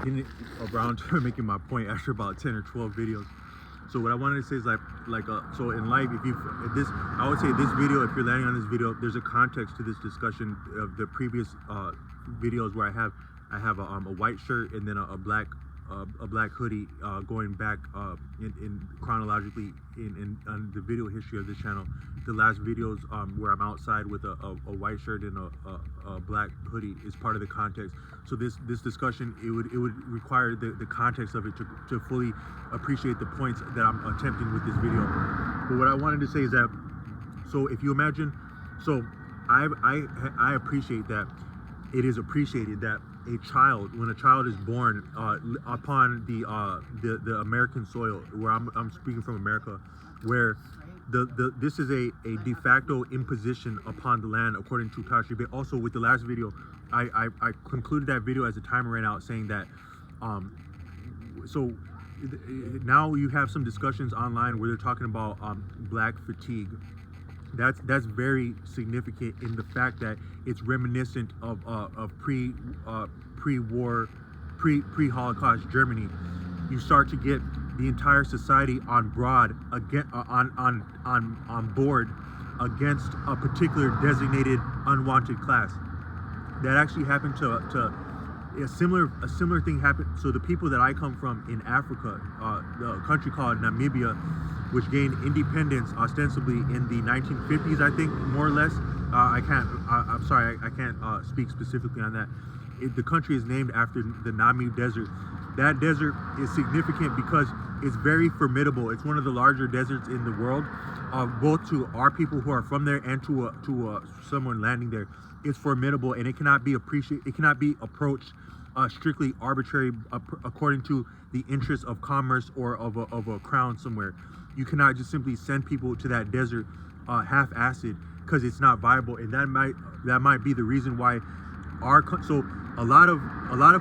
getting around to making my point after about 10 or 12 videos. So what I wanted to say is so in life, I would say this video, if you're landing on this video, there's a context to this discussion of the previous videos where I have a white shirt and then a black hoodie, going back in chronologically in the video history of this channel. The last videos where I'm outside with a white shirt and a black hoodie is part of the context. So this discussion, it would require the context of it to fully appreciate the points that I'm attempting with this video. But what I wanted to say is that, so if you imagine, so I appreciate that it is appreciated that when a child is born upon the American soil, where I'm speaking from America, where this is a de facto imposition upon the land according to Tashri. But also with the last video, I concluded that video as the timer ran out, saying that so now you have some discussions online where they're talking about black fatigue. That's very significant in the fact that it's reminiscent of pre-war, pre-Holocaust Germany. You start to get the entire society on board against a particular designated unwanted class. That actually happened to a similar thing happened. So the people that I come from in Africa, the country called Namibia, which gained independence ostensibly in the 1950s, I think, more or less. I'm sorry, I can't speak specifically on that. The country is named after the Namib Desert. That desert is significant because it's very formidable. It's one of the larger deserts in the world, both to our people who are from there and to someone landing there. It's formidable, and it cannot be approached strictly arbitrary according to the interests of commerce or of a crown somewhere. You cannot just simply send people to that desert half-assed, because it's not viable, and that might be the reason why a lot of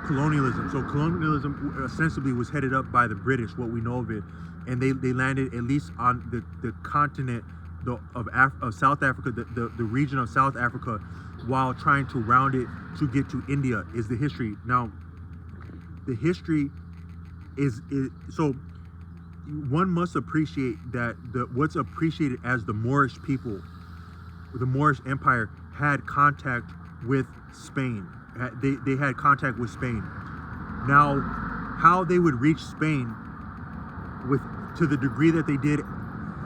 colonialism. So colonialism ostensibly was headed up by the British, what we know of it, and they landed at least on the continent of South Africa, the region of South Africa, while trying to round it to get to India. Is the history. Now the history is so one must appreciate that what's appreciated as the Moorish people, the Moorish Empire, had contact with Spain. They had contact with Spain. Now, how they would reach Spain to the degree that they did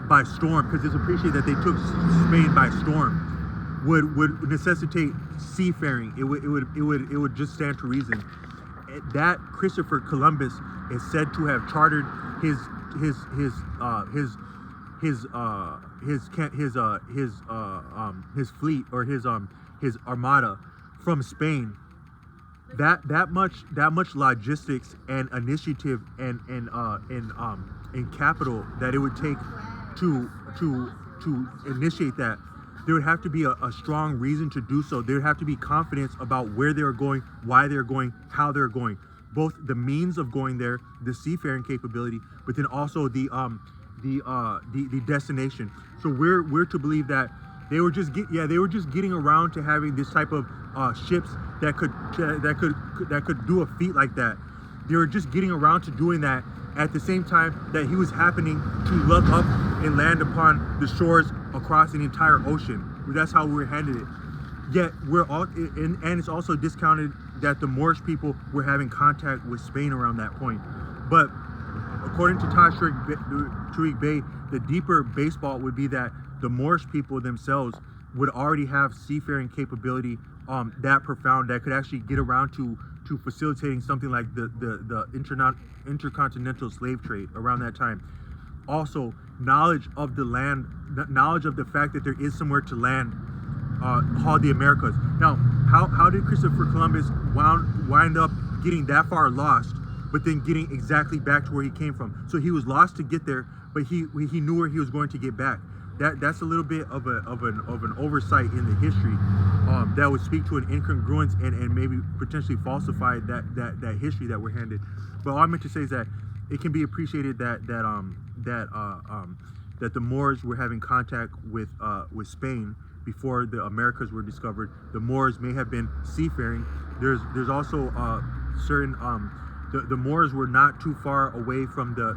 by storm, because it's appreciated that they took Spain by storm, would necessitate seafaring. It would just stand to reason that Christopher Columbus is said to have chartered his fleet, or his armada, from Spain. That much logistics and initiative and capital that it would take to initiate that. There would have to be a strong reason to do so. There would have to be confidence about where they're going, why they're going, how they're going. Both the means of going there, the seafaring capability, but then also the destination. So we're to believe that they were just getting around to having this type of ships that could do a feat like that. They were just getting around to doing that at the same time that he was happening to look up and land upon the shores across an entire ocean. That's how we're handed it. Yet and it's also discounted that the Moorish people were having contact with Spain around that point. But according to Tariq Bey, the deeper baseball would be that the Moorish people themselves would already have seafaring capability that profound, that could actually get around to facilitating something like the intercontinental slave trade around that time. Also, knowledge of the land, knowledge of the fact that there is somewhere to land, called the Americas. Now, how did Christopher Columbus wind up getting that far lost, but then getting exactly back to where he came from? So he was lost to get there, but he knew where he was going to get back. That's a little bit of an oversight in the history that would speak to an incongruence and maybe potentially falsify that history that we're handed. But all I meant to say is that it can be appreciated that the Moors were having contact with Spain before the Americas were discovered. The Moors may have been seafaring. There's also certain The Moors were not too far away from the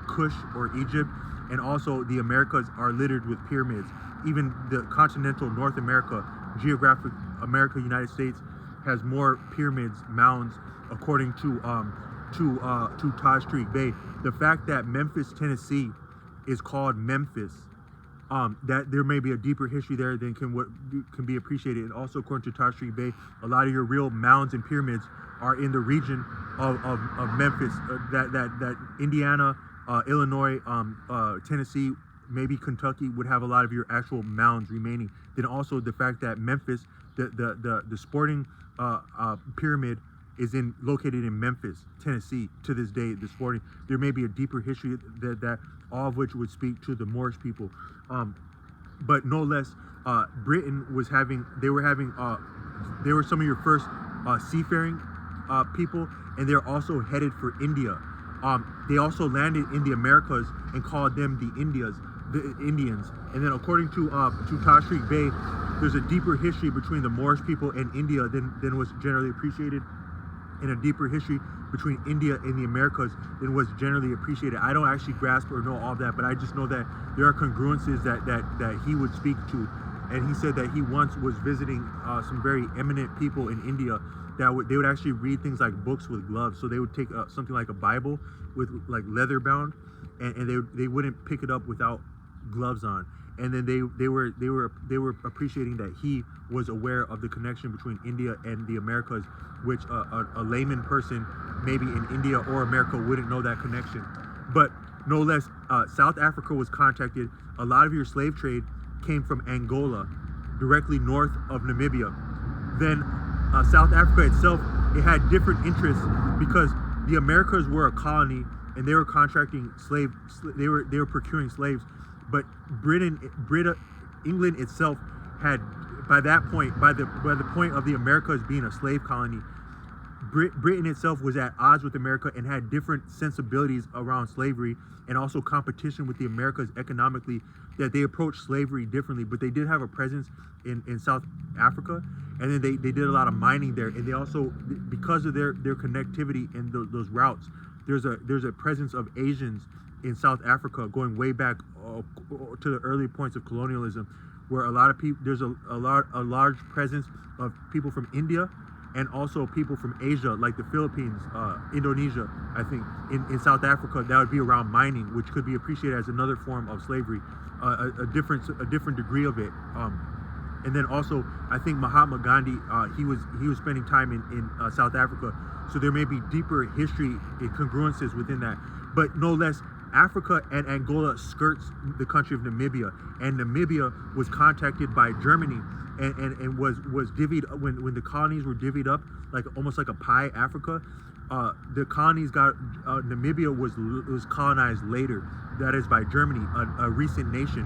Kush or Egypt, and also the Americas are littered with pyramids. Even the continental North America, geographic America, United States, has more pyramids, mounds, according to Taj Street Bay. The fact that Memphis, Tennessee, is called Memphis, that there may be a deeper history there than can be appreciated. And also, according to Taj Street Bay, a lot of your real mounds and pyramids are in the region of Memphis. That Indiana, Illinois, Tennessee, maybe Kentucky would have a lot of your actual mounds remaining. Then also the fact that Memphis, the sporting pyramid is located in Memphis, Tennessee, to this day. The sporting, there may be a deeper history that all of which would speak to the Moorish people, but no less, Britain was having. They were some of your first seafaring people, and they're also headed for India. They also landed in the Americas and called them the Indians. And then according to Taj Street Bay, there's a deeper history between the Moorish people and India than was generally appreciated, and a deeper history between India and the Americas than was generally appreciated. I don't actually grasp or know all of that, but I just know that there are congruences that he would speak to. And he said that he once was visiting some very eminent people in India that they would actually read things like books with gloves. So they would take something like a Bible with like leather bound, and they wouldn't pick it up without gloves on. And then they were appreciating that he was aware of the connection between India and the Americas, which a layman person maybe in India or America wouldn't know that connection. But no less, South Africa was contacted. A lot of your slave trade came from Angola, directly north of Namibia. Then South Africa itself, it had different interests because the Americas were a colony and they were contracting they were procuring slaves. But England itself had, by that point, by the point of the Americas being a slave colony, Britain itself was at odds with America and had different sensibilities around slavery, and also competition with the Americas economically, that they approached slavery differently. But they did have a presence in South Africa, and then they did a lot of mining there. And they also, because of their connectivity and those routes, there's a presence of Asians in South Africa going way back to the early points of colonialism, where a lot of people, there's a large presence of people from India and also people from Asia, like the Philippines, Indonesia, I think, in South Africa. That would be around mining, which could be appreciated as another form of slavery, a different degree of it. And then also, I think Mahatma Gandhi, he was spending time in South Africa, so there may be deeper history congruences within that. But no less, Africa and Angola skirts the country of Namibia, and Namibia was contacted by Germany and was divvied when the colonies were divvied up, like almost like a pie. Africa, the colonies got Namibia was colonized later, that is by Germany, a recent nation.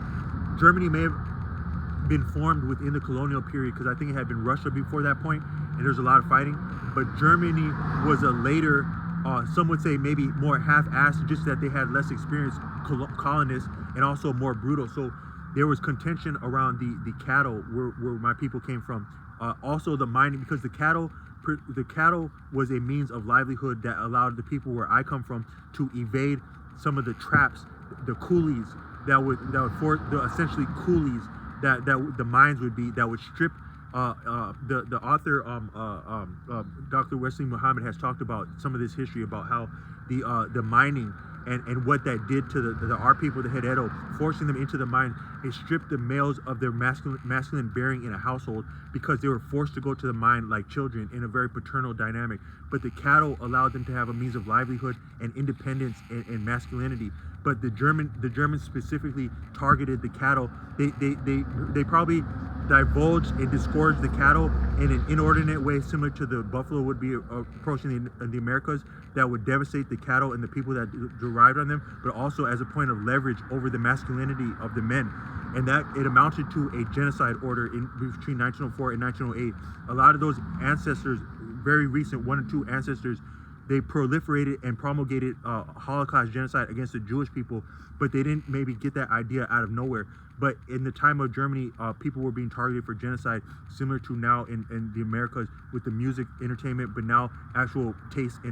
Germany may have been formed within the colonial period, because I think it had been Russia before that point, and there's a lot of fighting. But Germany was a later, some would say maybe more half-assed, just that they had less experienced colonists and also more brutal. So there was contention around the cattle where my people came from. Also the mining, because the cattle was a means of livelihood that allowed the people where I come from to evade some of the traps, the coolies that would force, essentially coolies that the mines would be, that would strip. The author, Dr. Wesley Muhammad, has talked about some of this history about how the mining and what that did to our people, the Heredo, forcing them into the mine. It stripped the males of their masculine bearing in a household, because they were forced to go to the mine like children in a very paternal dynamic. But the cattle allowed them to have a means of livelihood and independence and masculinity. But the Germans specifically targeted the cattle. They probably divulged and disgorged the cattle in an inordinate way, similar to the buffalo would be approaching the Americas, that would devastate the cattle and the people that derived on them, but also as a point of leverage over the masculinity of the men. And that it amounted to a genocide order between 1904 and 1908. A lot of those ancestors, very recent 1 and 2 ancestors, they proliferated and promulgated Holocaust genocide against the Jewish people, but they didn't maybe get that idea out of nowhere. But in the time of Germany, people were being targeted for genocide, similar to now in the Americas with the music, entertainment, but now actual taste in